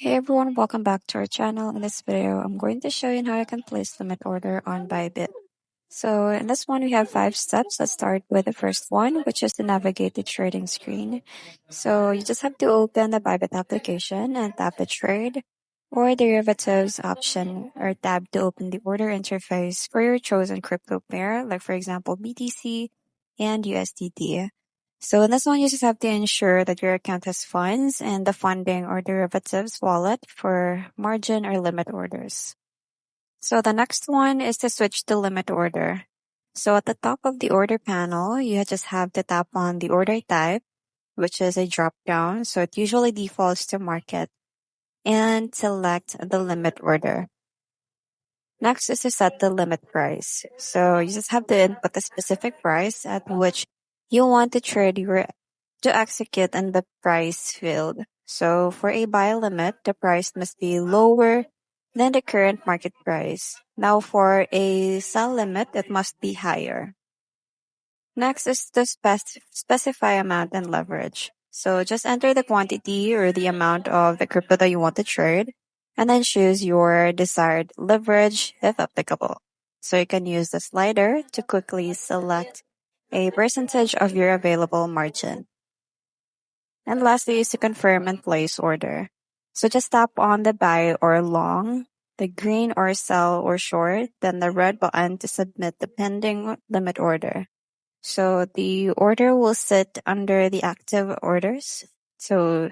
Hey everyone, welcome back to our channel. In this video, I'm going to show you how you can place limit order on Bybit. So in this one, we have 5 steps. Let's start with the first one, which is to navigate the trading screen. So you just have to open the Bybit application and tap the trade or derivatives option or tab to open the order interface for your chosen crypto pair, like for example, BTC and USDT. So in this one, you just have to ensure that your account has funds and the funding or derivatives wallet for margin or limit orders. So the next one is to switch to limit order. So at the top of the order panel, you just have to tap on the order type, which is a drop down. So it usually defaults to market and select the limit order. Next is to set the limit price. So you just have to input a specific price at which you want to trade your to execute in the price field. So for a buy limit, the price must be lower than the current market price. Now for a sell limit, it must be higher. Next is to specify amount and leverage. So just enter the quantity or the amount of the crypto that you want to trade and then choose your desired leverage if applicable. So you can use the slider to quickly select a percentage of your available margin. And lastly is to confirm and place order. So just tap on the buy or long, the green or sell or short, then the red button to submit the pending limit order. So the order will sit under the active orders. So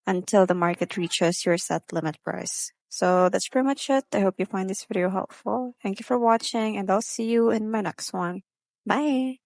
until the market reaches your set limit price. So that's pretty much it. I hope you find this video helpful. Thank you for watching and I'll see you in my next one. Bye.